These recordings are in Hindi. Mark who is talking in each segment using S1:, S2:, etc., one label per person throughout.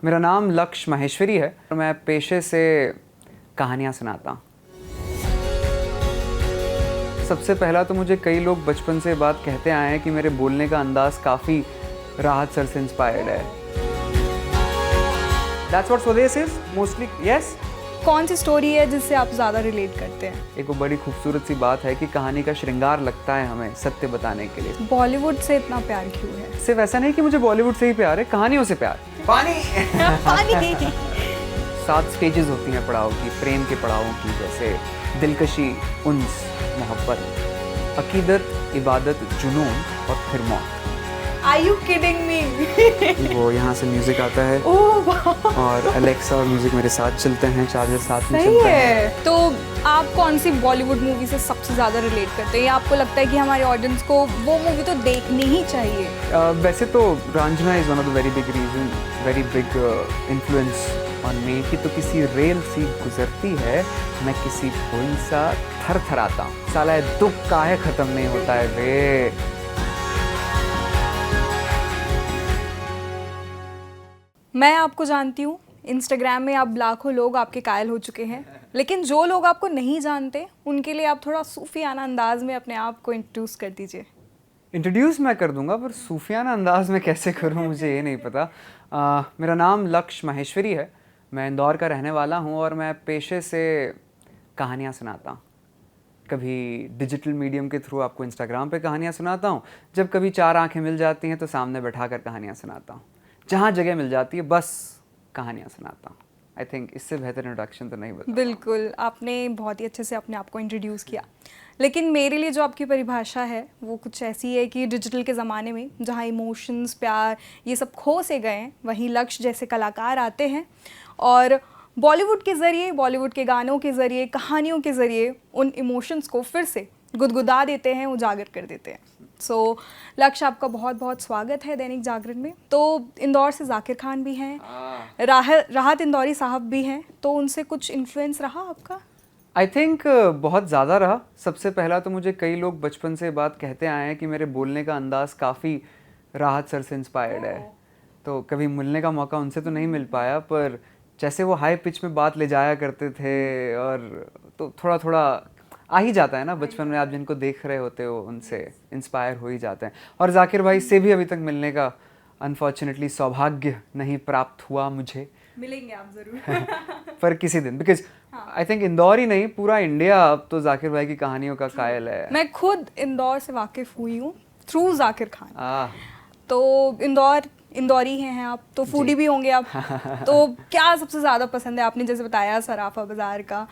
S1: मेरा नाम लक्ष्य माहेश्वरी है और मैं पेशे से कहानियाँ सुनाता हूँ। सबसे पहला तो मुझे कई लोग बचपन से बात कहते आए हैं कि मेरे बोलने का अंदाज़ काफ़ी राहत सर से इंस्पायर्ड है। That's what स्वदेश is mostly, yes?
S2: कौन सी स्टोरी है जिससे आप ज़्यादा रिलेट करते हैं?
S1: एक वो बड़ी खूबसूरत सी बात है कि कहानी का श्रृंगार लगता है हमें सत्य बताने के लिए।
S2: बॉलीवुड से इतना प्यार क्यों है?
S1: सिर्फ ऐसा नहीं कि मुझे बॉलीवुड से ही प्यार है, कहानियों से प्यार। पानी
S2: पानी
S1: 7 स्टेजेस होती हैं पड़ाव की, प्रेम के पड़ावों की, जैसे दिलकशी, उन्स, मोहब्बत, अकीदत, इबादत, जुनून और फिर मौत।
S2: Are you kidding me?
S1: वो यहाँ से म्यूजिक आता है और अलेक्सा और म्यूजिक मेरे साथ चलते हैं, चार्जर साथ में
S2: सही
S1: चलता है।
S2: है। तो आप कौन सी बॉलीवुड मूवी से सबसे ज़्यादा रिलेट करते हैं या आपको लगता है कि हमारे ऑडियंस को वो मूवी तो देखनी ही चाहिए?
S1: वैसे तो Raanjhanaa is one of the very big reason, very big influence on मी कि तो किसी रेल सी गुजरती है, मैं किसी पुल सा थर थराता हूँ, साला ये दुख काहे ख़त्म नहीं होता है वे।
S2: मैं आपको जानती हूँ, इंस्टाग्राम में आप लाखों लोग आपके कायल हो चुके हैं, लेकिन जो लोग आपको नहीं जानते उनके लिए आप थोड़ा सूफियाना अंदाज में अपने आप को इंट्रोड्यूस कर दीजिए।
S1: इंट्रोड्यूस मैं कर दूंगा, पर सूफियाना अंदाज में कैसे करूं मुझे ये नहीं पता। मेरा नाम लक्ष्य माहेश्वरी है, मैं इंदौर का रहने वाला हूं और मैं पेशे से कहानियां सुनाता हूं। कभी डिजिटल मीडियम के थ्रू आपको इंस्टाग्राम पे कहानियां सुनाता हूं, जब कभी 4 आंखें मिल जाती हैं तो सामने बैठाकर कहानियां सुनाता हूं। जहाँ जगह मिल जाती है बस कहानियाँ सुनाता हूँ। आई थिंक इससे बेहतर इंट्रोडक्शन तो नहीं बता।
S2: बिल्कुल, आपने बहुत ही अच्छे से अपने आप को इंट्रोड्यूस किया, लेकिन मेरे लिए जो आपकी परिभाषा है वो कुछ ऐसी है कि डिजिटल के ज़माने में जहाँ इमोशंस, प्यार ये सब खो से गए हैं, वहीं लक्ष्य जैसे कलाकार आते हैं और बॉलीवुड के ज़रिए, बॉलीवुड के गानों के ज़रिए, कहानियों के ज़रिए उन इमोशंस को फिर से गुदगुदा देते हैं, उजागर कर देते हैं। सो लक्ष्य, आपका बहुत बहुत स्वागत है दैनिक जागरण में। तो इंदौर से जाकिर खान भी हैं, राहत इंदौरी साहब भी हैं, तो उनसे कुछ इन्फ्लुएंस रहा आपका?
S1: आई थिंक बहुत ज़्यादा रहा। सबसे पहला तो मुझे कई लोग बचपन से बात कहते आए हैं कि मेरे बोलने का अंदाज़ काफ़ी राहत सर से इंस्पायर्ड है। तो कभी मिलने का मौका उनसे तो नहीं मिल पाया, पर जैसे वो हाई पिच में बात ले जाया करते थे और तो थोड़ा थोड़ा आ ही जाता है ना, बचपन में आप जिनको देख रहे होते हो उनसे इंस्पायर हो ही जाते हैं। और जाकिर भाई से भी अभी तक मिलने का अनफॉर्चुनेटली सौभाग्य नहीं प्राप्त हुआ मुझे।
S2: मिलेंगे आप ज़रूर
S1: पर किसी दिन, बिकॉज आई थिंक इंदौर ही नहीं पूरा इंडिया अब तो जाकिर भाई की कहानियों का कायल है।
S2: मैं खुद इंदौर से वाकिफ़ हुई हूँ थ्रू जाकिर खान।
S1: आह,
S2: तो इंदौरी हैं आप, तो फूडी भी होंगे आप। तो क्या सबसे ज़्यादा पसंद है? आपने जैसे बताया सराफा बाज़ार का,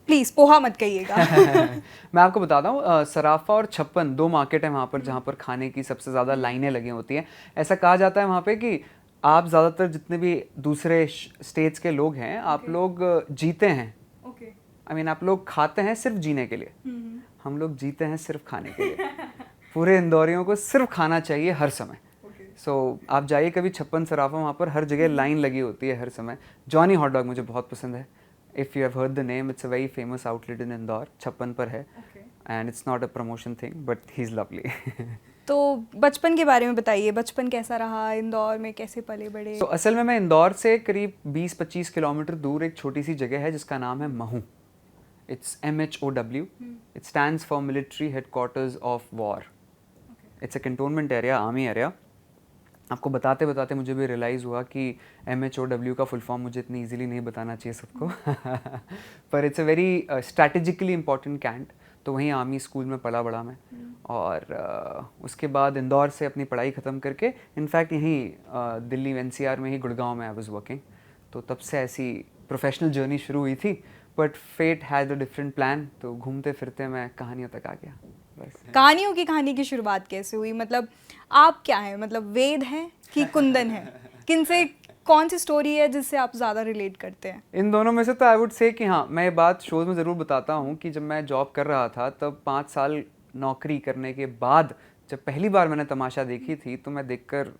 S2: प्लीज़ पोहा मत कहिएगा
S1: मैं आपको बताता हूँ, सराफा और छप्पन 2 मार्केट है वहाँ पर जहाँ पर खाने की सबसे ज़्यादा लाइनें लगी होती हैं। ऐसा कहा जाता है वहाँ पे कि आप ज़्यादातर जितने भी दूसरे स्टेट्स के लोग हैं, आप लोग जीते हैं, आई मीन आप लोग खाते हैं सिर्फ जीने के लिए, हम लोग जीते हैं सिर्फ खाने के लिए। पूरे इंदौरियों को सिर्फ खाना चाहिए हर समय। सो आप जाइए कभी छप्पन सराफा, वहाँ पर हर जगह लाइन लगी होती है हर समय। जॉनी हॉट डॉग मुझे बहुत पसंद है। If you have heard the name, it's a very famous outlet in Indore, Chhappan पर है, and it's not a promotion thing but he is lovely.
S2: तो बचपन के बारे में बताइए, बचपन कैसा रहा? इंदौर में कैसे पले बड़े?
S1: तो असल में मैं इंदौर से करीब 20-25 किलोमीटर दूर एक छोटी सी जगह है जिसका नाम है Mhow. It's MHOW, it stands for military headquarters of war. It's a cantonment area, army area. आपको बताते बताते मुझे भी रियलाइज़ हुआ कि MHOW का फुल फॉर्म मुझे इतनी इजीली नहीं बताना चाहिए सबको पर it's a very strategically important cantt. तो वहीं आर्मी स्कूल में पला बड़ा मैं, और उसके बाद इंदौर से अपनी पढ़ाई ख़त्म करके इनफैक्ट यहीं दिल्ली NCR में ही गुड़गांव में आई वाज वर्किंग। तो तब से ऐसी प्रोफेशनल जर्नी शुरू हुई थी, but fate has a different plan, तो घूमते फिरते मैं कहानियों तक आ गया। बस
S2: कहानियों की कहानी की शुरुआत कैसे हुई? मतलब आप क्या हैं? मतलब वेद हैं कि कुंदन है? किनसे, कौन सी स्टोरी है जिससे आप ज़्यादा रिलेट करते हैं?
S1: इन दोनों में से तो आई वुड से कि हाँ, मैं ये बात शोज़ में ज़रूर बताता हूँ कि जब मैं जॉब कर रहा था तब 5 साल नौकरी करने के बाद जब पहली बार मैंने तमाशा देखी थी तो मैं देखकर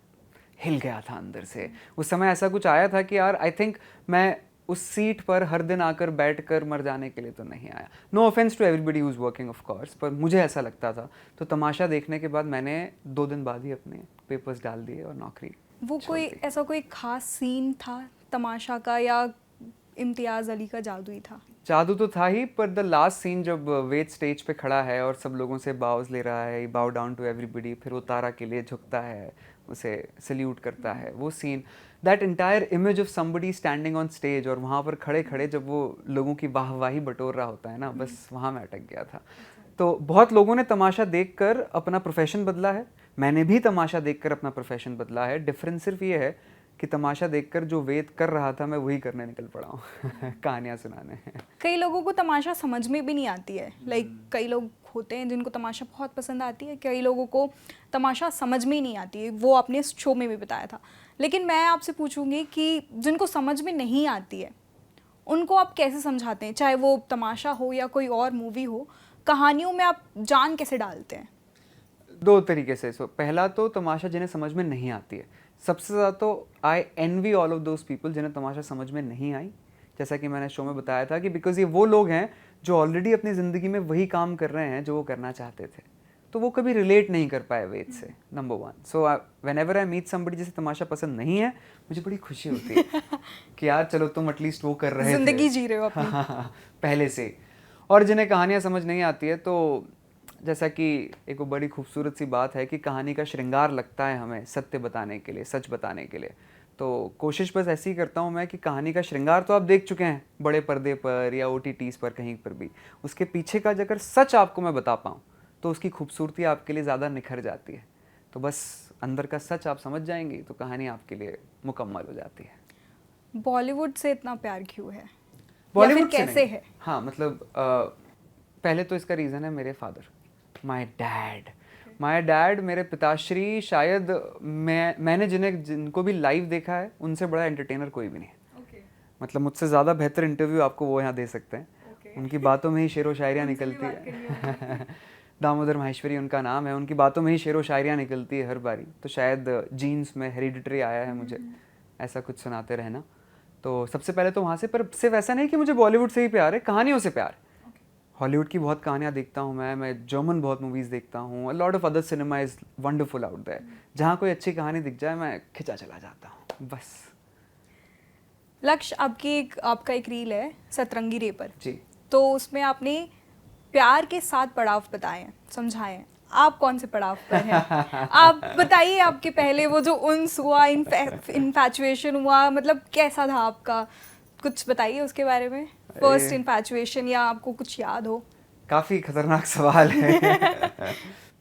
S1: हिल गया था अंदर से। उस समय ऐसा कुछ आया था कि यार आई थिंक मैं उस सीट पर हर दिन आकर बैठकर मर जाने के लिए तो नहीं आया। No offence to everybody who is working of course, पर मुझे ऐसा लगता था। तो तमाशा देखने के बाद मैंने 2 दिन बाद ही अपने पेपर्स डाल दिए और नौकरी
S2: वो कोई ऐसा कोई खास सीन था तमाशा का या इम्तियाज़ अली का जादू ही था?
S1: जादू तो था ही, पर द लास्ट सीन जब वेद स्टेज पे खड़ा है और सब लोगों से बाउज ले रहा है, बाउ डाउन टू एवरीबडी, फिर वो तारा के लिए झुकता है, उसे सल्यूट करता है, वो scene, that entire image of somebody standing on stage और वहाँ पर खड़े खड़े जब वो लोगों की वाहवाही बटोर रहा होता है ना, बस वहाँ मैं अटक गया था। तो बहुत लोगों ने तमाशा देखकर अपना प्रोफेशन बदला है, मैंने भी तमाशा देखकर अपना प्रोफेशन बदला है। डिफरेंस सिर्फ ये है कि तमाशा देखकर जो वेद कर रहा था मैं वही करने निकल पड़ा हूँ कहानियाँ सुनाने।
S2: कई लोगों को तमाशा समझ में भी नहीं आती है, लाइक कई लोग होते हैं जिनको तमाशा बहुत पसंद आती है, कई लोगों को तमाशा समझ में ही नहीं आती है, वो आपने इस शो में भी बताया था। लेकिन मैं आपसे पूछूंगी कि जिनको समझ में नहीं आती है उनको आप कैसे समझाते हैं, चाहे वो तमाशा हो या कोई और मूवी हो, कहानियों में आप जान कैसे डालते हैं?
S1: दो तरीके से। सो पहला तो तमाशा जिन्हें समझ में नहीं आती है, सबसे ज़्यादा तो I envy all of those people जिन्हें तमाशा समझ में नहीं आई। जैसा कि मैंने शो में बताया था कि बिकॉज ये वो लोग हैं जो ऑलरेडी अपनी ज़िंदगी में वही काम कर रहे हैं जो वो करना चाहते थे, तो वो कभी रिलेट नहीं कर पाए वेद से, number one. So whenever I meet somebody जिसे तमाशा पसंद नहीं है, मुझे बड़ी खुशी होती है कि यार चलो तुम एटलीस्ट वो कर रहे थे,
S2: जिंदगी जी रहे हो अपनी।
S1: पहले से। और जिन्हें कहानियाँ समझ नहीं आती है, तो जैसा कि एक वो बड़ी खूबसूरत सी बात है कि कहानी का श्रृंगार लगता है हमें सत्य बताने के लिए, सच बताने के लिए। तो कोशिश बस ऐसी ही करता हूँ मैं कि कहानी का श्रृंगार तो आप देख चुके हैं बड़े पर्दे पर या OTTs पर कहीं पर भी, उसके पीछे का अगर सच आपको मैं बता पाऊँ तो उसकी खूबसूरती आपके लिए ज़्यादा निखर जाती है। तो बस अंदर का सच आप समझ जाएंगी तो कहानी आपके लिए मुकम्मल हो जाती है।
S2: बॉलीवुड से इतना प्यार क्यों है,
S1: बॉलीवुड
S2: या फिर कैसे है?
S1: हाँ, मतलब पहले तो इसका रीज़न है मेरे फादर, माय डैड मेरे पिताश्री। शायद मैंने जिनको भी लाइव देखा है उनसे बड़ा एंटरटेनर कोई भी नहीं है। मतलब मुझसे ज़्यादा बेहतर इंटरव्यू आपको वो यहाँ दे सकते हैं। उनकी बातों में ही शेरो शायरियाँ निकलती है दामोदर माहेश्वरी उनका नाम है, उनकी बातों में ही शेरो शायरियाँ निकलती है हर बारी। तो शायद जीन्स में हेरिडिटरी आया है मुझे ऐसा कुछ सुनाते रहना। तो सबसे पहले तो वहाँ से, पर सिर्फ ऐसा नहीं कि मुझे बॉलीवुड से ही प्यार है, कहानियों से प्यार। हॉलीवुड की बहुत कहानियाँ देखता हूँ मैं जर्मन बहुत मूवीज़ देखता हूँ। A lot of other cinema is wonderful out there. जहाँ कोई अच्छी कहानी दिख जाए मैं खिंचा चला जाता हूँ बस।
S2: लक्ष्य, आपका एक रील है सतरंगी रे पर
S1: जी।
S2: तो उसमें आपने प्यार के 7 पड़ाव बताए हैं, समझाए हैं। आप कौन से पड़ाव पर हैं? आप बताइए, आपके पहले वो जो उन्स हुआ, इन्फैचुएशन हुआ, मतलब कैसा था आपका, कुछ बताइए उसके बारे में। फर्स्ट इन्फैचुएशन, या आपको कुछ याद हो?
S1: काफ़ी खतरनाक सवाल है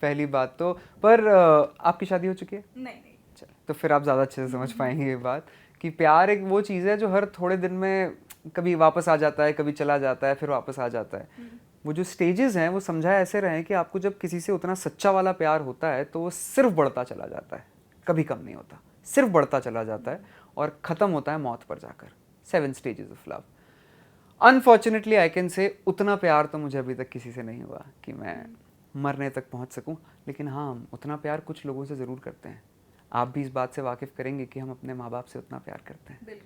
S1: पहली बात तो, पर आपकी शादी हो चुकी है?
S2: नहीं।
S1: तो फिर आप ज़्यादा अच्छे से समझ पाएंगे ये बात कि प्यार एक वो चीज़ है जो हर थोड़े दिन में कभी वापस आ जाता है, कभी चला जाता है, फिर वापस आ जाता है। वो जो स्टेजेस हैं वो समझाए ऐसे रहे कि आपको जब किसी से उतना सच्चा वाला प्यार होता है तो वो सिर्फ बढ़ता चला जाता है, कभी कम नहीं होता, सिर्फ बढ़ता चला जाता है और ख़त्म होता है मौत पर जाकर। 7 stages of love. Unfortunately I can say उतना प्यार तो मुझे अभी तक किसी से नहीं हुआ कि मैं मरने तक पहुंच सकूं। लेकिन हाँ, उतना प्यार कुछ लोगों से ज़रूर करते हैं। आप भी इस बात से वाकिफ़ करेंगे कि हम अपने माँ बाप से उतना प्यार करते हैं।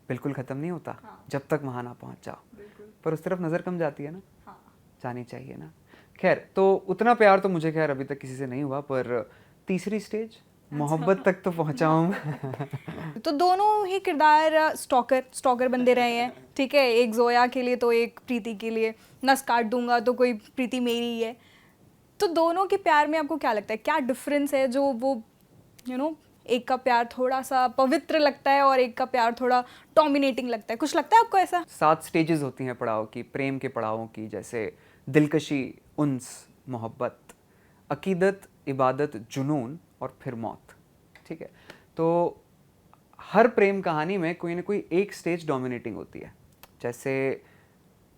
S1: बिल्कुल ख़त्म नहीं होता। हाँ। जब तक वहाँ ना पहुँच जाओ। पर उस तरफ नज़र कम जाती है ना। हाँ। जानी चाहिए ना। खैर, तो उतना प्यार तो मुझे खैर अभी तक किसी से नहीं हुआ, पर तीसरी स्टेज मोहब्बत तक तो पहुंचा हूँ।
S2: तो दोनों ही किरदार स्टॉकर बंदे रहे हैं, ठीक है। एक जोया के लिए तो एक प्रीति के लिए, नस काट दूंगा तो कोई प्रीति मेरी ही है। तो दोनों के प्यार में आपको क्या लगता है, क्या डिफरेंस है जो वो एक का प्यार थोड़ा सा पवित्र लगता है और एक का प्यार थोड़ा डोमिनेटिंग लगता है? कुछ लगता है आपको ऐसा?
S1: 7 स्टेजेस होती हैं पड़ाव की, प्रेम के पड़ावों की, जैसे दिलकशी, उन्स, मोहब्बत, अकीदत, इबादत, जुनून और फिर मौत। ठीक है, तो हर प्रेम कहानी में कोई ना कोई एक स्टेज डोमिनेटिंग होती है। जैसे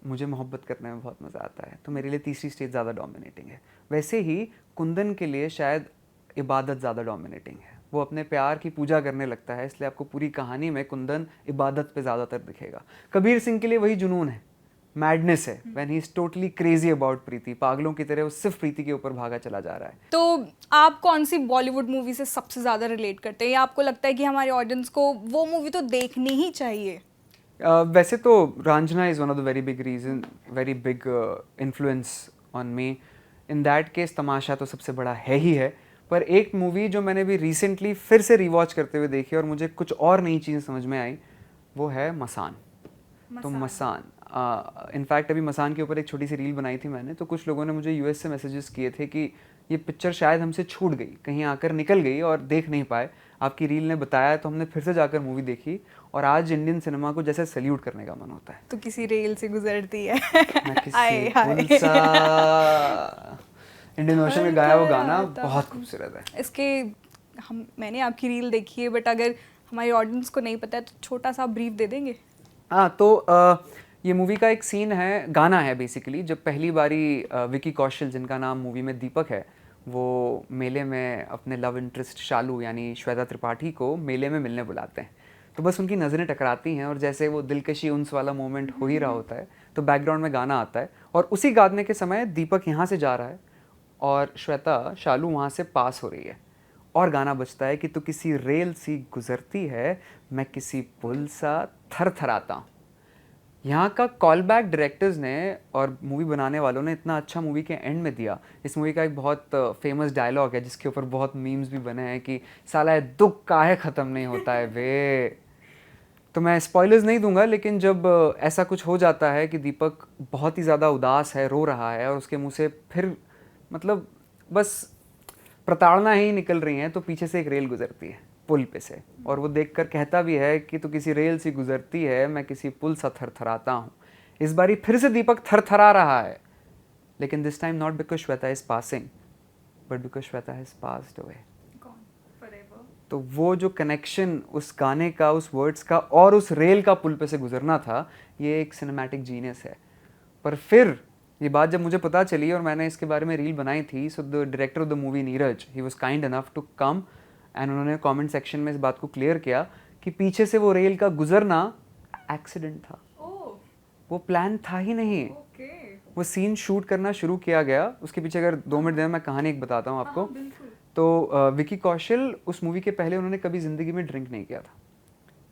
S1: मुझे मोहब्बत करने में बहुत मज़ा आता है तो मेरे लिए तीसरी स्टेज ज़्यादा डोमिनेटिंग है। वैसे ही कुंदन के लिए शायद इबादत ज़्यादा डोमिनेटिंग है। वो अपने प्यार की पूजा करने लगता है, इसलिए आपको पूरी कहानी में कुंदन इबादत पे ज़्यादातर दिखेगा। कबीर सिंह के लिए वही जुनून है, मैडनेस है, when he is totally crazy about Preeti. पागलों की तरह वो सिर्फ प्रीति के ऊपर भागा चला जा रहा है।
S2: तो आप कौन सी बॉलीवुड मूवी से सबसे ज़्यादा रिलेट करते हैं, या आपको लगता है कि हमारे ऑडियंस को वो मूवी तो देखनी ही चाहिए?
S1: वैसे तो Raanjhanaa is one of the very big influence on me. In that case Tamasha तो सबसे बड़ा है ही है, पर एक मूवी जो मैंने भी रिसेंटली फिर से रिवॉच करते हुए देखी और मुझे कुछ और नई चीज़ें समझ में आई, वो है मसान। तो मसान इनफैक्ट अभी मसान के ऊपर एक छोटी सी रील बनाई थी मैंने, तो कुछ लोगों ने मुझे यूएस से मैसेजेस किए थे कि ये पिक्चर शायद हमसे छूट गई, कहीं आकर निकल गई और देख नहीं पाए, आपकी रील ने बताया तो हमने फिर से जाकर मूवी देखी और आज इंडियन सिनेमा को जैसे सल्यूट करने का मन होता है।
S2: तो किसी रेल से गुजरती है
S1: मैं किसी पुल सा, इंडियन ओशन में गाया वो गाना बहुत खूबसूरत है।
S2: इसके मैंने आपकी रील देखी है, बट अगर हमारी ऑडियंस को नहीं पता है तो छोटा सा ब्रीफ दे देंगे?
S1: हाँ, तो ये मूवी का एक सीन है, गाना है बेसिकली, जब पहली बारी विकी कौशल, जिनका नाम मूवी में दीपक है, वो मेले में अपने लव इंटरेस्ट शालू यानी श्वेता त्रिपाठी को मेले में मिलने बुलाते हैं। तो बस उनकी नज़रें टकराती हैं और जैसे वो दिलकशी उन्स वाला मोमेंट हो ही रहा होता है तो बैकग्राउंड में गाना आता है और उसी गाने के समय दीपक यहाँ से जा रहा है और श्वेता शालू वहाँ से पास हो रही है और गाना बजता है कि तू किसी रेल सी गुजरती है, मैं किसी पुल सा थर थराता हूँ। यहाँ का कॉल बैक डायरेक्टर्स ने और मूवी बनाने वालों ने इतना अच्छा मूवी के एंड में दिया। इस मूवी का एक बहुत फेमस डायलॉग है जिसके ऊपर बहुत मीम्स भी बने हैं कि साला ये दुख काहे ख़त्म नहीं होता है वे। तो मैं स्पॉयलर्स नहीं दूंगा, लेकिन जब ऐसा कुछ हो जाता है कि दीपक बहुत ही ज़्यादा उदास है, रो रहा है और उसके मुंह से फिर मतलब बस प्रताड़ना ही निकल रही हैं, तो पीछे से एक रेल गुजरती है पुल पे से और वो देखकर कहता भी है कि तू किसी रेल सी गुजरती है, मैं किसी पुल सा थरथराता हूँ। इस बारी फिर से दीपक थरथरा रहा है, लेकिन this time not because Shweta is passing but because Shweta has passed away. तो वो जो कनेक्शन उस गाने का, उस वर्ड्स का और उस रेल का पुल पे से गुजरना था, ये एक सिनेमैटिक जीनियस है। पर फिर ये बात जब मुझे पता चली और मैंने इसके बारे में रील बनाई थी, so the director of the movie Neeraj, he was kind enough to come and उन्होंने कमेंट सेक्शन में इस बात को क्लियर किया कि पीछे से वो रेल का गुजरना एक्सीडेंट था। वो प्लान था ही नहीं। वो सीन शूट करना शुरू किया गया, उसके पीछे अगर 2 मिनट दें मैं कहानी एक बताता हूँ आपको। तो विकी कौशल उस मूवी के पहले उन्होंने कभी ज़िंदगी में ड्रिंक नहीं किया था,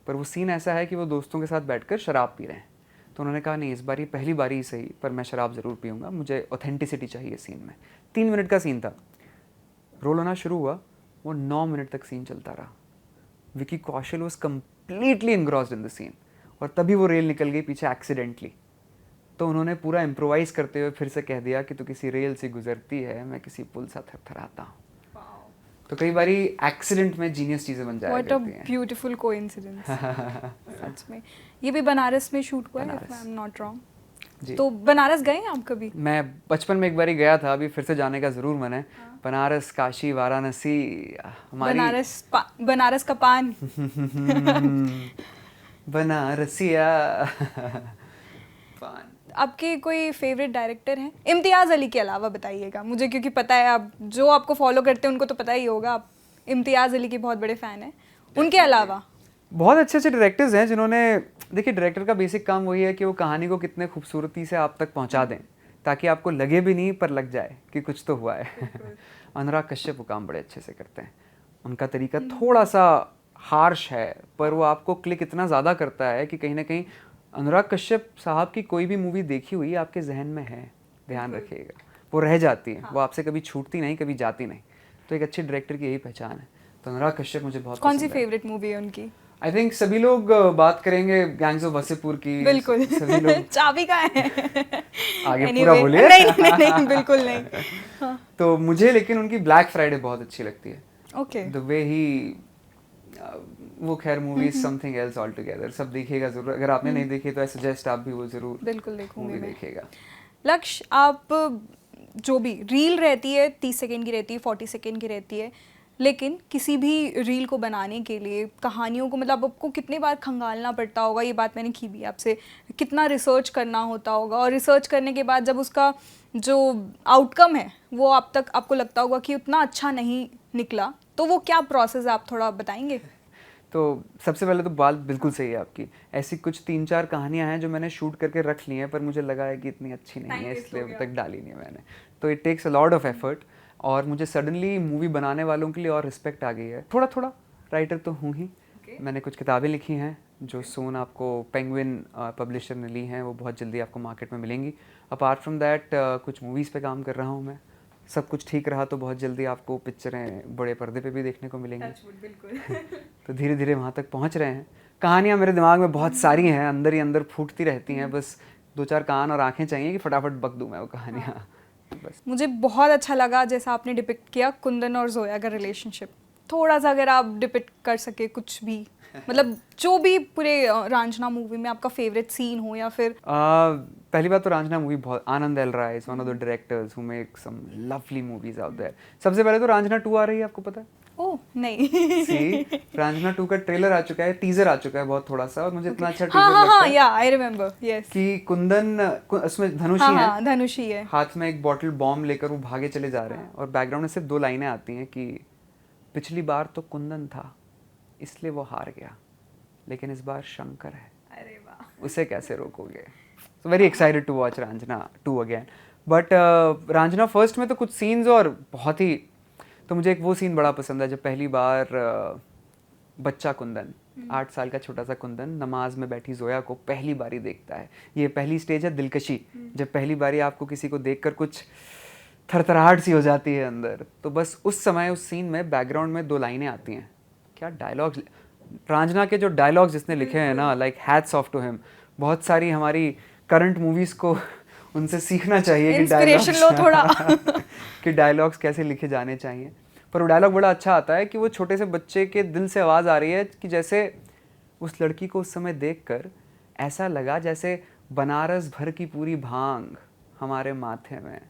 S1: पर वो सीन ऐसा है कि वो दोस्तों के साथ बैठकर शराब पी रहे हैं, तो उन्होंने कहा नहीं इस बारी पहली बारी ही सही पर मैं शराब ज़रूर पीऊँगा, मुझे ऑथेंटिसिटी चाहिए सीन में। 3 मिनट का सीन था, रोल होना शुरू हुआ, वो 9 मिनट तक सीन चलता रहा। Vicky Kaushal was completely engrossed in the scene और तभी वो रेल निकल गई पीछे एक्सीडेंटली। तो उन्होंने पूरा इम्प्रोवाइज़ करते हुए फिर से कह दिया कि तू किसी रेल से गुजरती है, मैं किसी पुल सा थरथराता हूँ। तो कई बारी एक्सीडेंट में जीनियस चीज़ें बन जाया करती हैं।
S2: What a beautiful coincidence. सच में। ये भी बनारस में शूट हुआ है, if I am not wrong. तो बनारस गए हैं आप कभी?
S1: मैं बचपन में एक बारी गया था, अभी फिर से जाने का ज़रूर मन है। बनारस, काशी, वाराणसी, हमारी
S2: बनारस का पान
S1: बनारसिया पान।
S2: आपके कोई फेवरेट डायरेक्टर हैं? इम्तियाज़ अली के अलावा बताइएगा मुझे, क्योंकि पता है आप जो आपको फॉलो करते हैं उनको तो पता ही होगा, आप इम्तियाज़ अली के बहुत बड़े फ़ैन हैं। उनके अलावा
S1: बहुत अच्छे अच्छे डायरेक्टर्स हैं जिन्होंने, देखिए डायरेक्टर का बेसिक काम वही है कि वो कहानी को कितने खूबसूरती से आप तक पहुंचा दें ताकि आपको लगे भी नहीं पर लग जाए कि कुछ तो हुआ है। अनुराग कश्यप वो काम बड़े अच्छे से करते हैं। उनका तरीका थोड़ा सा हार्श है पर वो आपको क्लिक इतना ज़्यादा करता है कि कहीं ना कहीं अनुराग कश्यप साहब की कोई भी मूवी देखी हुई आपके जहन में है, ध्यान रखिएगा, वो रह जाती है। वो आपसे कभी छूटती नहीं, कभी जाती नहीं। तो एक अच्छे डायरेक्टर की यही पहचान है। तो अनुराग कश्यप मुझे बहुत
S2: कौन सी फेवरेट मूवी है उनकी?
S1: आई थिंक सभी लोग बात करेंगे गैंग्स ऑफ वसेपुर की।
S2: बिल्कुल।
S1: सभी लोग
S2: चाबी का है
S1: आगे
S2: anyway,
S1: पूरा बोलिए।
S2: नहीं बिल्कुल नहीं। हाँ।
S1: तो मुझे लेकिन उनकी ब्लैक फ्राइडे बहुत अच्छी लगती है।
S2: ओके।
S1: द वे ही वो खैर movie something else all together. सब देखिएगा जरूर, अगर आपने नहीं देखी तो आई सजेस्ट आप भी वो जरूर
S2: बिल्कुल देखूंगी मैं।
S1: देखिएगा।
S2: लक्ष्य, आप जो भी रील रहती है 30 सेकंड की रहती है, 40 सेकंड की रहती है, लेकिन किसी भी रील को बनाने के लिए कहानियों को मतलब आपको कितने बार खंगालना पड़ता होगा, ये बात मैंने की भी आपसे, कितना रिसर्च करना होता होगा, और रिसर्च करने के बाद जब उसका जो आउटकम है वो आप तक आपको लगता होगा कि उतना अच्छा नहीं निकला, तो वो क्या प्रोसेस है, आप थोड़ा बताएंगे?
S1: तो सबसे पहले तो बात बिल्कुल सही है आपकी। ऐसी कुछ 3-4 कहानियां हैं जो मैंने शूट करके रख ली हैं पर मुझे लगा है कि इतनी अच्छी नहीं है इसलिए अब तक डाली नहीं है मैंने। तो it takes a lot of effort और मुझे सडनली मूवी बनाने वालों के लिए और रिस्पेक्ट आ गई है। थोड़ा थोड़ा राइटर तो हूँ ही। मैंने कुछ किताबें लिखी हैं जो सून आपको पेंगुइन पब्लिशर ने ली हैं, वो बहुत जल्दी आपको मार्केट में मिलेंगी। अपार्ट फ्रॉम दैट कुछ मूवीज़ पे काम कर रहा हूँ मैं, सब कुछ ठीक रहा तो बहुत जल्दी आपको पिक्चरें बड़े पर्दे पे भी देखने को मिलेंगी।
S2: बिल्कुल।
S1: तो धीरे धीरे वहाँ तक पहुँच रहे हैं। कहानियाँ मेरे दिमाग में बहुत सारी हैं, अंदर ही अंदर फूटती रहती हैं, बस 2-4 कान और आंखें चाहिए कि फटाफट बक दूँ मैं वो कहानियाँ। बस
S2: मुझे बहुत अच्छा लगा जैसा आपने डिपिक्ट किया कुंदन और जोया का रिलेशनशिप। थोड़ा सा अगर आप डिपिक्ट कर सके कुछ भी, मतलब जो भी पूरे रांझना मूवी में आपका फेवरेट सीन हो या फिर
S1: पहली बात तो रांझना मूवी बहुत, Anand L Rai is one of the directors who make some lovely movies out there. सबसे पहले तो रांझना 2 आ रही है, आपको पता है?
S2: ओह नहीं।
S1: सी रांझना 2 का ट्रेलर आ चुका है, टीजर आ चुका है बहुत थोड़ा सा, और मुझे इतना अच्छा
S2: हाँ
S1: टीजर
S2: हाँ
S1: लगता
S2: हाँ,
S1: है
S2: या आई रिमेम्बर, यस,
S1: कि कुंदन उसमें धनुषी
S2: हाँ
S1: है,
S2: हाँ धनुषी है,
S1: हाथ में एक बॉटल बॉम्ब लेकर वो भागे चले जा रहे हैं, और बैकग्राउंड में सिर्फ 2 लाइनें आती हैं कि पिछली बार तो कुंदन था इसलिए वो हार गया, लेकिन इस बार शंकर है,
S2: अरे वाह,
S1: उसे कैसे रोकोगे। So very excited to watch Raanjhanaa 2 again. But Raanjhanaa first में तो कुछ सीन्स और बहुत ही, तो मुझे एक वो सीन बड़ा पसंद है जब पहली बार बच्चा कुंदन 8 साल का छोटा सा कुंदन नमाज में बैठी जोया को पहली बारी देखता है। ये पहली स्टेज है दिलकशी, जब पहली बारी आपको किसी को देखकर कुछ थरथराहट सी हो जाती है अंदर। तो बस उस समय उस सीन में बैकग्राउंड में 2 लाइनें आती हैं, क्या डायलॉग्स, रांझना के जो डायलॉग्स जिसने लिखे हैं ना, like hats off to him. बहुत सारी हमारी करंट मूवीज़ को उनसे सीखना चाहिए कि
S2: इंस्पिरेशन लो थोड़ा।
S1: कि डायलॉग्स कैसे लिखे जाने चाहिए। पर वो डायलॉग बड़ा अच्छा आता है कि वो छोटे से बच्चे के दिल से आवाज़ आ रही है कि जैसे उस लड़की को उस समय देखकर ऐसा लगा जैसे बनारस भर की पूरी भांग हमारे माथे में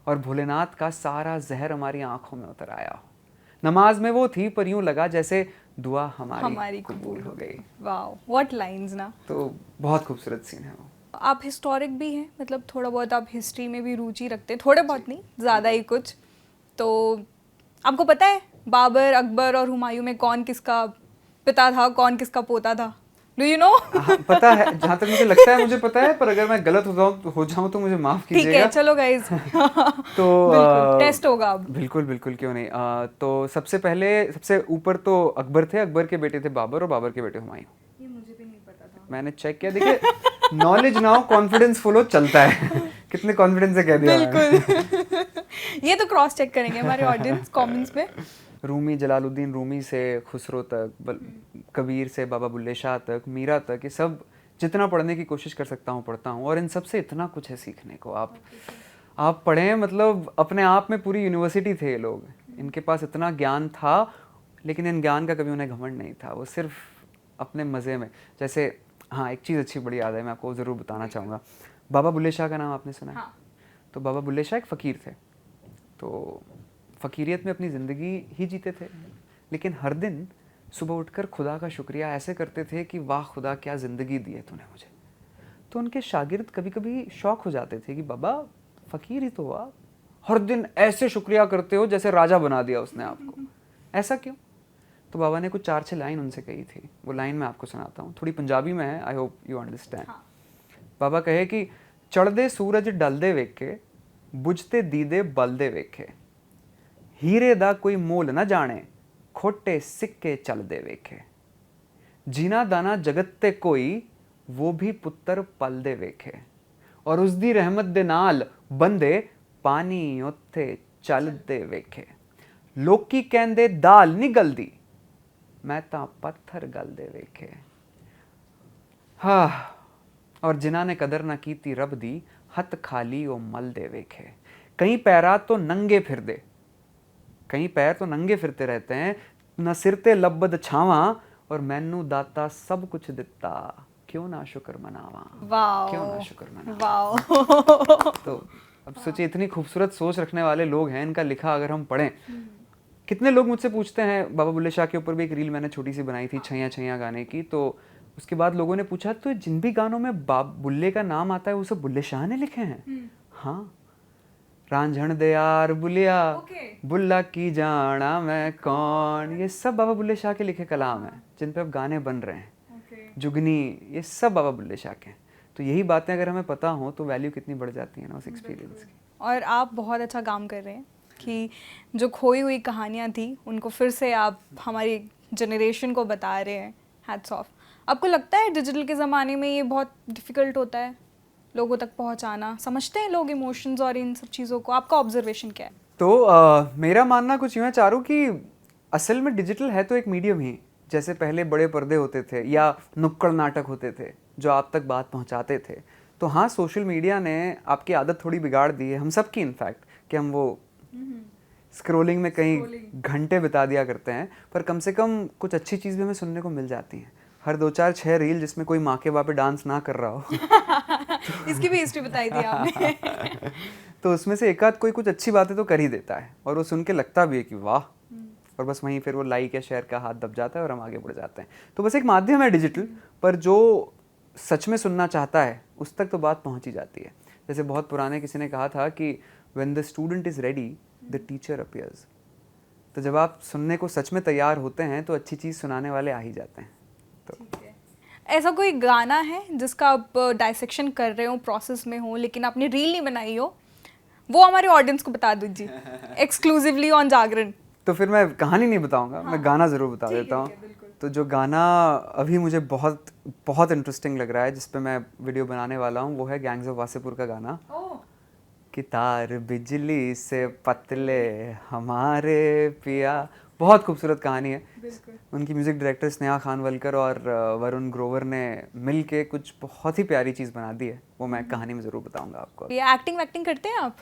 S1: और भोलेनाथ का सारा जहर हमारी आंखों में उतर आया हो। नमाज में वो थी पर यूं लगा जैसे दुआ हमारी कबूल हो गई।
S2: वाओ, व्हाट लाइंस ना।
S1: तो बहुत खूबसूरत सीन है वो।
S2: आप हिस्टोरिक भी हैं, मतलब थोड़ा बहुत आप हिस्ट्री में भी रुचि रखते हैं, थोड़े बहुत नहीं, ज़्यादा ही कुछ। तो आपको पता है बाबर, अकबर और हुमायूं में कौन किसका पिता था, कौन किसका पोता था? Do you know?
S1: पता है, जहाँ तक मुझे लगता है मुझे पता है, पर अगर मैं गलत हो जाऊँ तो मुझे माफ़
S2: ठीक
S1: कीजिएगा।
S2: है, चलो गाइज।
S1: तो
S2: बिल्कुल टेस्ट होगा अब।
S1: बिल्कुल बिल्कुल, क्यों नहीं। तो सबसे पहले सबसे ऊपर तो अकबर थे, अकबर के बेटे थे बाबर और बाबर के बेटे हुमायूं।
S2: ये मुझे भी नहीं पता था।
S1: मैंने चेक किया, देखिए नॉलेज ना हो कॉन्फिडेंस फुल हो चलता है। कितने कॉन्फिडेंस से कह दिया मैंने।
S2: बिल्कुल। ये तो क्रॉस चेक करेंगे हमारे ऑडियंस कमेंट्स में।
S1: रूमी, जलालुद्दीन रूमी से खुसरो तक, कबीर से बाबा बुल्ले शाह तक, मीरा तक, ये सब जितना पढ़ने की कोशिश कर सकता हूँ पढ़ता हूँ, और इन सब से इतना कुछ है सीखने को। आप पढ़ें, मतलब अपने आप में पूरी यूनिवर्सिटी थे ये लोग, इनके पास इतना ज्ञान था, लेकिन इन ज्ञान का कभी उन्हें घमंड नहीं था, वो सिर्फ अपने मज़े में। जैसे हाँ, एक चीज़ अच्छी बड़ी याद है, मैं आपको ज़रूर बताना चाहूँगा। बाबा बुल्ले शाह का नाम आपने सुना है?
S2: हाँ।
S1: तो बाबा बुल्ले शाह एक फ़कीर थे, तो फ़कीरियत में अपनी ज़िंदगी ही जीते थे, लेकिन हर दिन सुबह उठकर खुदा का शुक्रिया ऐसे करते थे कि वाह खुदा, क्या ज़िंदगी दी है तूने मुझे। तो उनके शागिर्द कभी कभी शौक हो जाते थे कि बाबा फ़कीर ही तो हुआ, हर दिन ऐसे शुक्रिया करते हो जैसे राजा बना दिया उसने आपको, ऐसा क्यों? तो बाबा ने कुछ 4-6 लाइन उनसे कही थी, वो लाइन मैं आपको सुनाता हूँ, थोड़ी पंजाबी में है, आई होप यू अंडरस्टैंड। बाबा कहे कि चढ़दे सूरज डलदे वेखे, बुझते दीदे बलदे वेखे, हीरे दा कोई मोल ना जाने, खोटे सिक्के चलदे वेखे, जीना दाना जगत ते कोई, वो भी पुत्तर पलदे वेखे, और उस दी रहमत दे नाल बंदे पानी उत्थे चलदे वेखे, लोकी कहंदे दाल नहीं गलदी, मैं तां पत्थर गलदे वेखे। हाँ, और जिन्हां ने कदर ना कीती रब दी, हथ खाली ओ मल दे वेखे, कई पैरा तो नंगे फिर दे, कई पैर तो नंगे फिरते रहते हैं, न सिर ते लब्बद छावा, और मैनू दाता सब कुछ दिता, क्यों ना शुक्र मनावा, क्यों ना शुक्र मनावा। तो अब सोचिए, इतनी खूबसूरत सोच रखने वाले लोग हैं, इनका लिखा अगर हम पढ़ें। कितने लोग मुझसे पूछते हैं, बाबा बुल्ले शाह के ऊपर भी एक रील मैंने छोटी सी बनाई थी, छैया छैया गाने की, तो उसके बाद लोगों ने पूछा तो जिन भी गानों में बुल्ले का नाम आता है वो सब बुल्ले शाह ने लिखे हैं? हाँ, रांझण दे यार बुलिया, बुल्ला की जाना मैं कौन, ये सब बाबा बुल्ले शाह के लिखे कलाम हैं जिन पे अब गाने बन रहे हैं। जुगनी, ये सब बाबा बुल्ले शाह के हैं। तो यही बातें अगर हमें पता हो तो वैल्यू कितनी बढ़ जाती है ना उस एक्सपीरियंस की।
S2: और आप बहुत अच्छा काम कर रहे हैं कि जो खोई हुई कहानियाँ थी उनको फिर से आप हमारी जनरेशन को बता रहे हैं। Hats off. आपको लगता है डिजिटल के ज़माने में ये बहुत डिफ़िकल्ट होता है लोगों तक पहुंचाना? समझते हैं लोग इमोशंस और इन सब चीज़ों को? आपका ऑब्जर्वेशन क्या है?
S1: तो मेरा मानना कुछ यूँ है चारू कि असल में डिजिटल है तो एक मीडियम ही, जैसे पहले बड़े पर्दे होते थे या नुक्कड़ नाटक होते थे जो आप तक बात पहुंचाते थे। तो हाँ, सोशल मीडिया ने आपकी आदत थोड़ी बिगाड़ दी है, हम सबकी इनफैक्ट, कि हम वो स्क्रोलिंग में कहीं घंटे बिता दिया करते हैं, पर कम से कम कुछ अच्छी चीज़ भी हमें सुनने को मिल जाती हैं। हर 2-4-6 रील जिसमें कोई माँ के बाप पे डांस ना कर रहा हो
S2: इसकी भी हिस्ट्री बताई थी आपने।
S1: तो उसमें से एक आध कोई कुछ अच्छी बातें तो कर ही देता है, और वो सुन के लगता भी है कि वाह, और बस वहीं फिर वो लाइक या शेयर का हाथ दब जाता है और हम आगे बढ़ जाते हैं। तो बस एक माध्यम है डिजिटल, पर जो सच में सुनना चाहता है उस तक तो बात पहुंच ही जाती है। जैसे बहुत पुराने किसी ने कहा था कि when the student is ready the teacher appears. तो जब आप सुनने को सच में तैयार होते हैं तो अच्छी चीज़ सुनाने वाले आ ही जाते हैं। तो
S2: ऐसा कोई गाना है जिसका आप डाइसेक्शन कर रहे हो, प्रोसेस में हो, लेकिन आपने रील नहीं बनाई हो, वो हमारे ऑडियंस को बता दीजिए एक्सक्लूसिवली ऑन जागरण।
S1: तो फिर मैं कहानी नहीं बताऊंगा, मैं गाना ज़रूर बता देता हूँ। तो जो गाना अभी मुझे बहुत बहुत इंटरेस्टिंग लग रहा है, जिस पे मैं वीडियो बनाने वाला हूँ, वो है गैंग्स ऑफ वासेपुर का गाना। कि तार बिजली से पतले हमारे पिया। बहुत खूबसूरत कहानी है। उनकी म्यूज़िक डायरेक्टर स्नेहा खानवलकर और वरुण ग्रोवर ने मिल के कुछ बहुत ही प्यारी चीज़ बना दी है। वो मैं कहानी में ज़रूर बताऊंगा आपको।
S2: ये एक्टिंग करते हैं आप?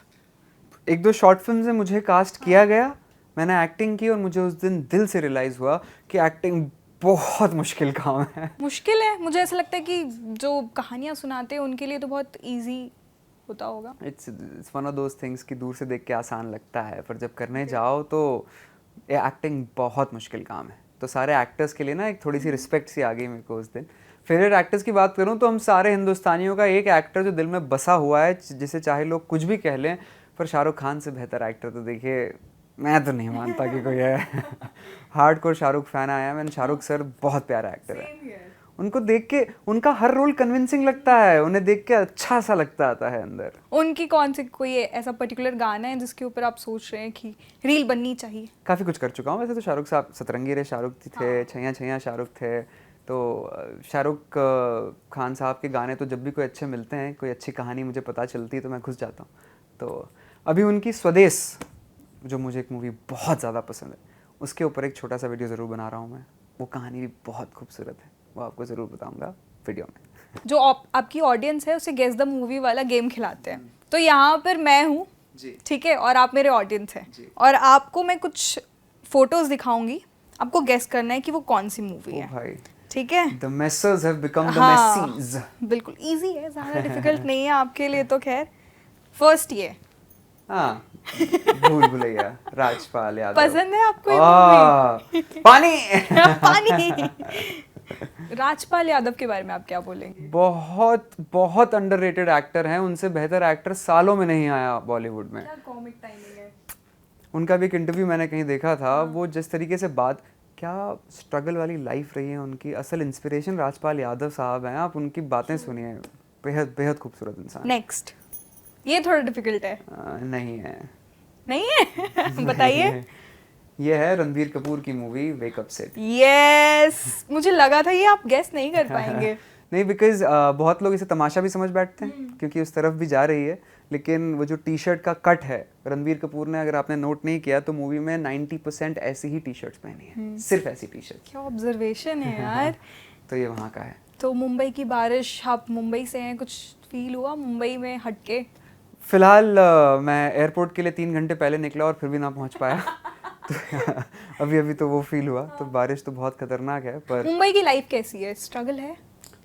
S1: 1-2 शॉर्ट फिल्म से मुझे कास्ट किया गया, मैंने एक्टिंग की, और मुझे उस दिन दिल से रियलाइज़ हुआ कि एक्टिंग बहुत मुश्किल काम है।
S2: मुश्किल है? मुझे ऐसा लगता है कि जो कहानियाँ सुनाते हैं उनके लिए तो बहुत ईजी होता होगा।
S1: It's one of those things कि दूर से देख के आसान लगता है, पर जब करने जाओ तो ये एक्टिंग बहुत मुश्किल काम है। तो सारे एक्टर्स के लिए ना एक थोड़ी सी रिस्पेक्ट सी आ गई मेरे को उस दिन। फेवरेट एक्टर्स की बात करूं तो हम सारे हिंदुस्तानियों का एक एक्टर जो दिल में बसा हुआ है, जिसे चाहे लोग कुछ भी कह लें, पर शाहरुख खान से बेहतर एक्टर तो देखिए मैं तो नहीं मानता कि कोई है। हार्डकोर शाहरुख फैन आया, मैंने शाहरुख सर बहुत प्यारा एक्टर है। उनको देख के उनका हर रोल कन्विंसिंग लगता है, उन्हें देख के अच्छा सा लगता आता है अंदर।
S2: उनकी कौन सी कोई ऐसा पर्टिकुलर गाना है जिसके ऊपर आप सोच रहे हैं कि रील बननी चाहिए?
S1: काफ़ी कुछ कर चुका हूँ वैसे तो। शाहरुख साहब सतरंगी रे शाहरुख थे, छैया छैया शाहरुख थे। तो शाहरुख खान साहब के गाने तो जब भी कोई अच्छे मिलते हैं, कोई अच्छी कहानी मुझे पता चलती है तो मैं घुस जाता हूँ। तो अभी उनकी स्वदेश, जो मुझे एक मूवी बहुत ज़्यादा पसंद है, उसके ऊपर एक छोटा सा वीडियो ज़रूर बना रहा हूँ मैं। वो कहानी भी बहुत खूबसूरत है, वो आपको ज़रूर बताऊँगा वीडियो में।
S2: जो आपकी ऑडियंस है उसे गेस द मूवी वाला गेम खिलाते हैं, तो यहाँ पर मैं हूँ, ठीक है, और आप मेरे ऑडियंस हैं, और आपको मैं कुछ फोटोज दिखाऊंगी, आपको गेस करना है कि वो कौन सी मूवी है।
S1: भाई
S2: ठीक है?
S1: The messers have become the
S2: हाँ,
S1: messies.
S2: बिल्कुल इजी है, ज़्यादा डिफिकल्ट नहीं है आपके लिए तो। खैर, फर्स्ट ये
S1: हाँ, भूल भुलैया, राजपाल यादव।
S2: पसंद है आपको ये मूवी?
S1: पानी।
S2: पानी। राजपाल यादव के बारे में आप क्या बोलेंगे?
S1: बहुत बहुत अंडररेटेड एक्टर हैं, उनसे बेहतर एक्टर सालों में नहीं आया बॉलीवुड में।
S2: क्या कॉमिक टाइमिंग है
S1: उनका भी एक इंटरव्यू मैंने कहीं देखा था, वो जिस तरीके से बात, क्या स्ट्रगल वाली लाइफ रही है उनकी। असल इंस्पिरेशन राजपाल यादव साहब हैं, आप उनकी बातें सुनिए, बेहद बेहद खूबसूरत इंसान।
S2: नेक्स्ट, ये थोड़ा डिफिकल्ट है।
S1: नहीं है।
S2: नहीं है? बताइए।
S1: ये है रणबीर कपूर की मूवी वेकअप सेट।
S2: यस, मुझे लगा था ये आप गेस नहीं कर पाएंगे।
S1: नहीं, बिकॉज बहुत लोग इसे तमाशा भी समझ बैठते हैं क्योंकि उस तरफ भी जा रही है, लेकिन वो जो टी शर्ट का कट है रणबीर कपूर ने, अगर आपने नोट नहीं किया तो मूवी में 90% ऐसी ही टी शर्ट्स पहनी है, सिर्फ ऐसी टी शर्ट।
S2: क्या ऑब्जर्वेशन है यार।
S1: तो ये वहाँ का है।
S2: तो मुंबई की बारिश, आप मुंबई से हैं, कुछ फील हुआ मुंबई में हटके?
S1: फिलहाल मैं एयरपोर्ट के लिए 3 घंटे पहले निकला और फिर भी ना पहुँच पाया। तो अभी तो वो फील हुआ। तो बारिश तो बहुत खतरनाक है, पर
S2: मुंबई की लाइफ कैसी है? स्ट्रगल है?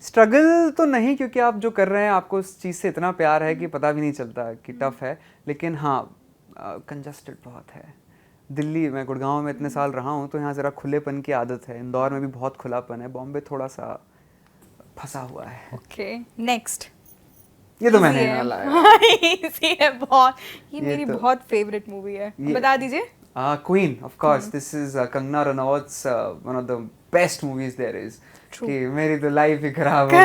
S1: स्ट्रगल तो नहीं, क्योंकि आप जो कर रहे हैं आपको उस चीज़ से इतना प्यार है कि पता भी नहीं चलता कि टफ है। लेकिन हाँ, कंजस्टेड बहुत है। दिल्ली, मैं गुड़गांव में इतने साल रहा हूँ तो यहाँ ज़रा खुलेपन की आदत है। इंदौर में भी बहुत खुलापन है, बॉम्बे थोड़ा सा फंसा हुआ है।
S2: Okay, next.
S1: ये तो मैंने ना लाया।
S2: इजी है बहुत। ये मेरी
S1: तो
S2: बहुत फेवरेट मूवी है, बता दीजिए।
S1: Queen, of course, this is Kangana रनौत's one of the best movies there is. कि मेरी तो लाइफ ही खराब हो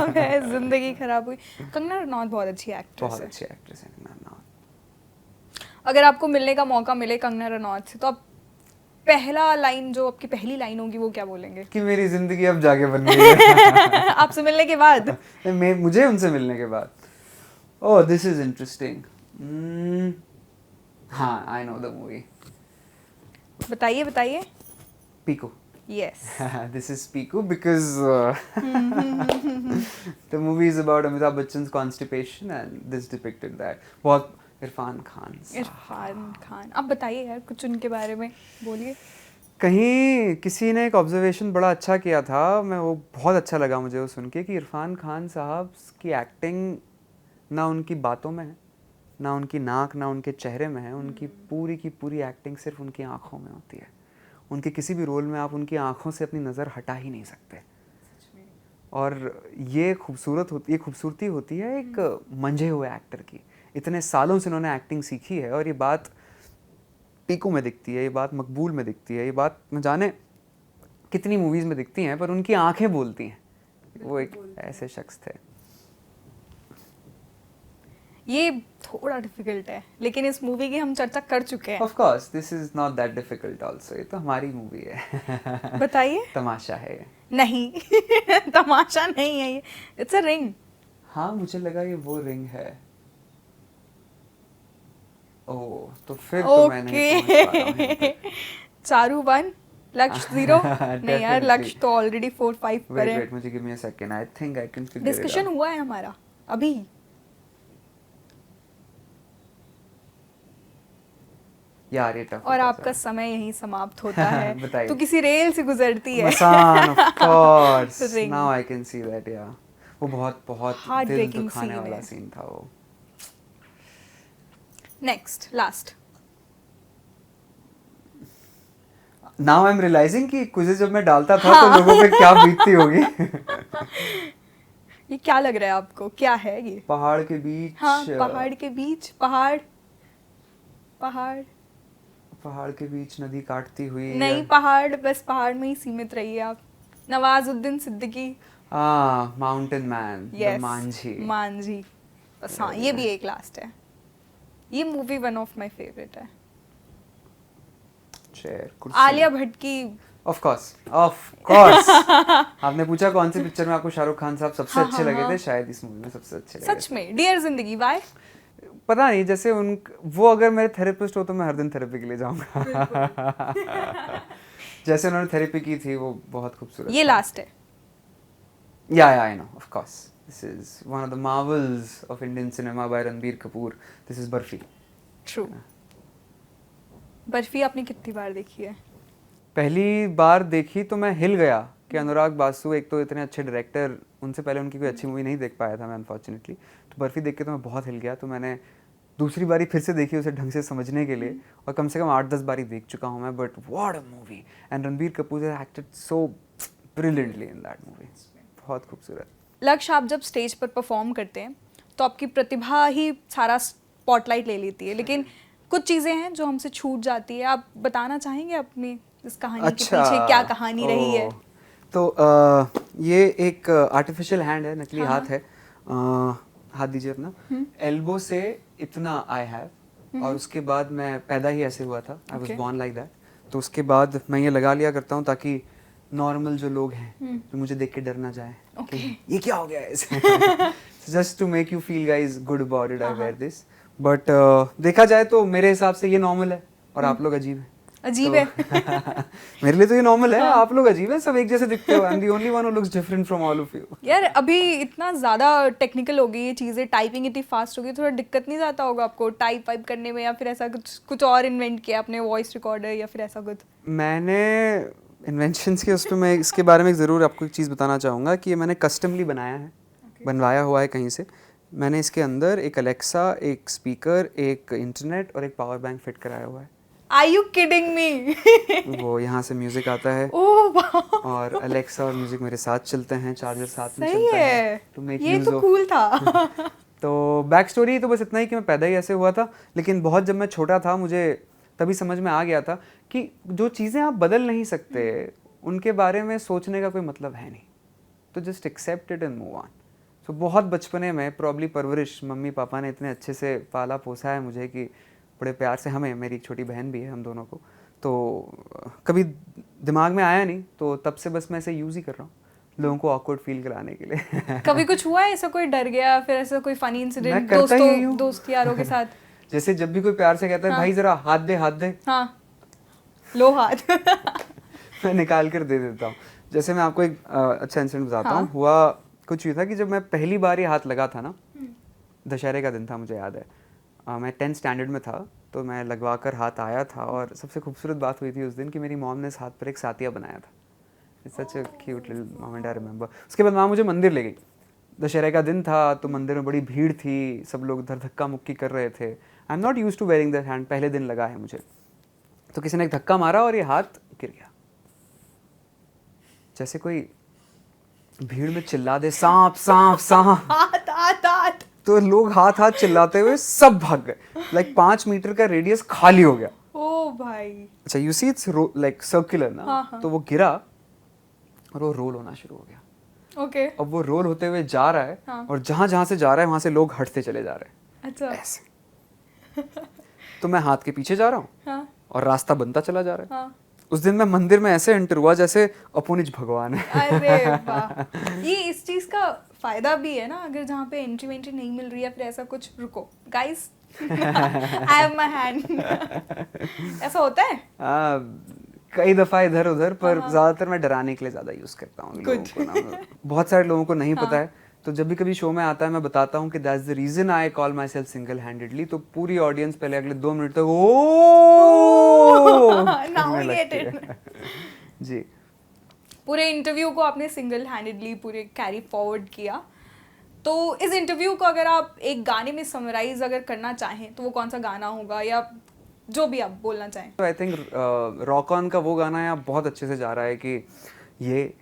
S2: गई, जिंदगी खराब हुई। कंगना रनौत बहुत अच्छी एक्ट्रेस है।
S1: बहुत अच्छी एक्ट्रेस है कंगना रनौत।
S2: अगर आपको मिलने का मौका मिले कंगना रनौत से, तो आप पहला लाइन, जो आपकी पहली लाइन होगी, वो क्या बोलेंगे?
S1: कि मेरी जिंदगी अब जाके बन गई है।
S2: आपसे मिलने के बाद?
S1: मुझे उनसे मिलने के बाद। ओह, दिस इज इंटरेस्टिंग। हाँ, I know the movie.
S2: बताइए बताइए.
S1: Piku.
S2: Yes.
S1: This is Piku because the movie is about Amitabh Bachchan's constipation and this depicted that. बहुत इरफान खान.
S2: इरफान खान. अब बताइए यार कुछ उनके बारे में बोलिए.
S1: कहीं किसी ने एक ऑब्जर्वेशन बड़ा अच्छा किया था, मैं वो बहुत अच्छा लगा मुझे वो सुन के, कि इरफान खान साहब की एक्टिंग ना उनकी बातों में है, ना उनकी नाक, ना उनके चेहरे में है, उनकी पूरी की पूरी एक्टिंग सिर्फ उनकी आंखों में होती है. उनके किसी भी रोल में आप उनकी आंखों से अपनी नज़र हटा ही नहीं सकते. और ये खूबसूरती होती है एक मंझे हुए एक्टर की. इतने सालों से उन्होंने एक्टिंग सीखी है और ये बात पीकू में दिखती है, ये बात मकबूल में दिखती है, ये बात न जाने कितनी मूवीज़ में दिखती हैं, पर उनकी आंखें बोलती हैं. वो एक ऐसे शख्स थे.
S2: ये थोड़ा डिफिकल्ट है, लेकिन इस मूवी की हम चर्चा कर चुके हैं.
S1: Of course this is not that difficult also. ये तो हमारी मूवी है.
S2: बताइए.
S1: तमाशा है.
S2: नहीं. तमाशा नहीं है ये. It's a ring.
S1: हाँ, मुझे लगा ये वो रिंग है. ओह, तो फिर तो मैं नहीं पहुंच पा रहा हूं.
S2: चारू 1, लक्ष्य 0. नहीं यार, लक्ष्य तो ऑलरेडी 4-5 पर है.
S1: वेट, मुझे give me a second. I think I can figure it out.
S2: Discussion हुआ है हमारा अभी.
S1: यार ये टफ.
S2: और आपका समय यहीं समाप्त होता है.
S1: बताइए.
S2: तो किसी रेल से गुजरती है.
S1: Masaan, of course.
S2: Ring.
S1: Now I can see that. या वो बहुत बहुत दिल
S2: Heartbreaking
S1: दुखाने
S2: scene
S1: वाला
S2: है.
S1: सीन था वो.
S2: Next, last.
S1: Now I am realising कि क्विज़ जब मैं डालता था तो लोगों पे क्या बीतती होगी.
S2: ये क्या लग रहा है आपको, क्या है ये?
S1: पहाड़ के बीच.
S2: हाँ, पहाड़ के बीच. पहाड़
S1: पहाड़ के बीच नदी काटती हुई.
S2: नहीं, पहाड़ बस पहाड़ में ही सीमित रहिए आप. Nawazuddin Siddiqui.
S1: Mountain man.
S2: Yes, Manjhi. बस हाँ, ये भी एक लास्ट है. ये movie one of my favourite है.
S1: चेयर.
S2: आलिया भट्ट की.
S1: Of course. आपने पूछा कौन सी पिक्चर में आपको शाहरुख खान साहब सबसे
S2: हाँ,
S1: अच्छे
S2: हाँ,
S1: लगे
S2: हाँ.
S1: थे. शायद इस मूवी में सबसे अच्छे लगे.
S2: सच में डियर जिंदगी. वाई?
S1: पता नहीं, जैसे वो अगर मेरे थेरेपिस्ट हो तो मैं हर दिन थेरेपी के लिए जाऊंगा. जैसे उन्होंने थेरेपी की थी वो बहुत खूबसूरत.
S2: ये लास्ट है.
S1: Yeah I know, of course. This is one of the marvels of Indian cinema by Ranbir Kapoor. This is Barfi.
S2: True. Barfi आपने कितनी बार देखी है?
S1: पहली बार देखी तो मैं हिल गया कि अनुराग बासु एक तो इतने अच्छे डायरेक्टर, उनसे पहले उनकी कोई अच्छी मूवी नहीं देख पाया था मैं अनफॉर्चुनेटली. तो बर्फी देख के तो मैं बहुत हिल गया. तो मैंने दूसरी बारी फिर से देखी उसे ढंग से समझने के लिए, और कम से कम 8-10 बारी देख चुका हूँ मैं. But what a movie. And Ranbir Kapoor has acted so brilliantly in that movie. बहुत खूबसूरत.
S2: लक्ष्य, आप जब स्टेज पर परफॉर्म करते हैं तो आपकी प्रतिभा ही सारा स्पॉटलाइट ले लेती है, लेकिन कुछ चीज़ें हैं जो हमसे छूट जाती है. आप बताना चाहेंगे अपनी इस कहानी के पीछे क्या कहानी रही है?
S1: तो ये एक आर्टिफिशियल हैंड है, नकली
S2: हाँ.
S1: हाथ है. हाथ दीजिए अपना. एल्बो से इतना आई हैव, और उसके बाद मैं पैदा ही ऐसे हुआ था. I was born like that. तो उसके बाद मैं ये लगा लिया करता हूँ ताकि नॉर्मल जो लोग हैं तो मुझे देख के डर ना जाए कि ये क्या हो गया है. Just to make you feel guys good about it I wear this. But देखा जाए तो मेरे हिसाब से ये नॉर्मल है और आप लोग अजीब हैं.
S2: अजीब है.
S1: मेरे लिए तो ये नॉर्मल है. आप लोग अजीब हैं, सब एक जैसे दिखते हो. I am the only one who looks different from all of you.
S2: यार अभी इतना ज़्यादा टेक्निकल हो गई ये चीज़ें, टाइपिंग इतनी फास्ट हो गई, थोड़ा दिक्कत नहीं जाता होगा आपको टाइप वाइप करने में, या फिर ऐसा कुछ और इन्वेंट किया आपने, वॉइस रिकॉर्डर या फिर ऐसा कुछ?
S1: मैंने इन्वेंशंस के उस पर मैं इसके बारे में ज़रूर आपको एक चीज़ बताना चाहूँगा कि ये मैंने कस्टमली बनाया है. बनवाया हुआ है कहीं से. मैंने इसके अंदर एक अलेक्सा, एक स्पीकर, एक इंटरनेट और एक पावर बैंक फिट कराया हुआ है.
S2: Are you kidding me?
S1: वो यहाँ से म्यूजिक आता है.
S2: ओह वाह.
S1: और अलेक्सा और म्यूजिक मेरे साथ चलते हैं, चार्जर साथ में
S2: सही
S1: चलता
S2: है.
S1: है. तो make
S2: ये
S1: use
S2: तो
S1: of-
S2: कूल था.
S1: तो बैक स्टोरी तो बस इतना ही कि मैं पैदा ही ऐसे हुआ था, लेकिन बहुत जब मैं छोटा था मुझे तभी समझ में आ गया था कि जो चीज़ें आप बदल नहीं सकते उनके बारे में सोचने का कोई मतलब है नहीं. तो just accept it and move on. So बहुत बचपने में प्रॉब्ली परवरिश मम्मी पापा ने इतने अच्छे से पाला पोसा है मुझे कि बड़े प्यार से, हमें, मेरी एक छोटी बहन भी है, हम दोनों को, तो कभी दिमाग में आया नहीं. तो तब से बस मैं इसे यूज़ ही कर रहा हूँ लोगों को ऑकवर्ड फील कराने के लिए.
S2: कभी कुछ हुआ है ऐसा, कोई डर गया, फिर ऐसा कोई फनी इंसिडेंट
S1: करता ही हूँ.
S2: दोस्त यारों के साथ?
S1: जैसे जब भी कोई प्यार से कहता है भाई जरा हाथ दे हाथ दे,
S2: हाँ लो हाथ
S1: मैं निकाल कर दे देता हूँ। जैसे मैं आपको एक अच्छा इंसिडेंट बताता हूँ। हुआ कुछ ये था कि जब मैं पहली बार ये हाथ लगा था ना, दशहरे का दिन था, मुझे याद है, मैं 10th स्टैंडर्ड में था, तो मैं लगवा कर हाथ आया था और सबसे खूबसूरत बात हुई थी उस दिन कि मेरी मॉम ने इस हाथ पर एक सातिया बनाया था। It's such a cute little moment, I remember. उसके बाद माँ मुझे मंदिर ले गई। दशहरे का दिन था तो मंदिर में बड़ी भीड़ थी, सब लोग इधर धक्का मुक्की कर रहे थे। I am not use to wearing that hand, पहले दिन लगा है मुझे। तो किसी ने एक धक्का मारा और ये हाथ गिर गया। जैसे कोई भीड़ में चिल्ला दे सांप सांप सांप,
S2: हाथ हाथ हाथ।
S1: तो लोग हाथ हाथ चिल्लाते हुए सब भाग गए। लाइक 5 मीटर का रेडियस खाली हो गया।
S2: ओ भाई।
S1: अच्छा, you see it's like circular ना।
S2: हाँ।
S1: तो वो गिरा और वो रोल होना शुरू हो गया।
S2: ओके।
S1: अब वो रोल होते हुए जा रहा है
S2: हाँ।
S1: और जहां जहां से जा रहा है वहां से लोग हटते चले जा रहे हैं
S2: अच्छा।
S1: ऐसे। तो मैं हाथ के पीछे जा रहा हूँ
S2: हाँ
S1: और रास्ता बनता चला जा रहा है।
S2: हाँ।
S1: उस दिन मैं मंदिर में ऐसे एंटर हुआ जैसे अपुनिज भगवान है।
S2: अरे वाह, ये इस चीज का फायदा भी है ना, अगर जहाँ पे एंट्री वेंट्री नहीं मिल रही है फिर ऐसा कुछ, रुको guys I have my hand ऐसा होता है।
S1: कई दफा इधर उधर, पर ज्यादातर मैं डराने के लिए ज्यादा यूज करता हूँ लोगों को ना। बहुत सारे लोगों को नहीं पता है, तो जब भी कभी शो में आता है मैं बताता हूँ कि that's the reason I call myself single handedly. तो पूरी ऑडियंस पहले अगले 2 मिनट तक
S2: नाउ आई गेट इट।
S1: जी।
S2: पूरे इंटरव्यू को आपने सिंगल हैंडेडली पूरे कैरी फॉरवर्ड किया। तो इस इंटरव्यू को अगर आप एक गाने में समराइज अगर करना चाहें तो वो कौन सा गाना होगा, या जो भी आप बोलना चाहें?
S1: तो आई थिंक रॉक ऑन का वो गाना है, बहुत अच्छे से जा रहा है कि ये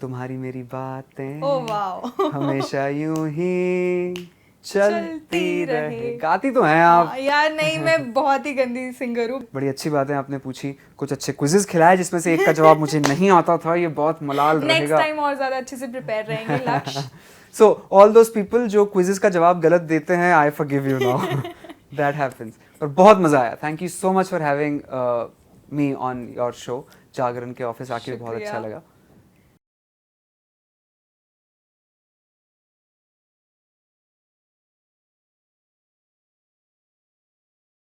S1: तुम्हारी मेरी बातें
S2: ओह वाओ
S1: हमेशा यूं ही चलती रहे। गाती तो हैं आप।
S2: यार नहीं, मैं बहुत ही गंदी सिंगर हूँ।
S1: बड़ी अच्छी बातें आपने पूछी, कुछ अच्छे क्विज़ेस खिलाए जिसमें से एक का जवाब मुझे नहीं आता था, ये बहुत मलाल
S2: नेक्स्ट
S1: रहेगा।
S2: टाइम और ज्यादा अच्छे से प्रिपेयर रहेंगे Lakshya.
S1: So all those people जो क्विज़ेस का जवाब गलत देते हैं, I forgive you now, that happens. और बहुत मजा आया, thank you so much for having me on your show. Jagran के ऑफिस आके बहुत अच्छा लगा।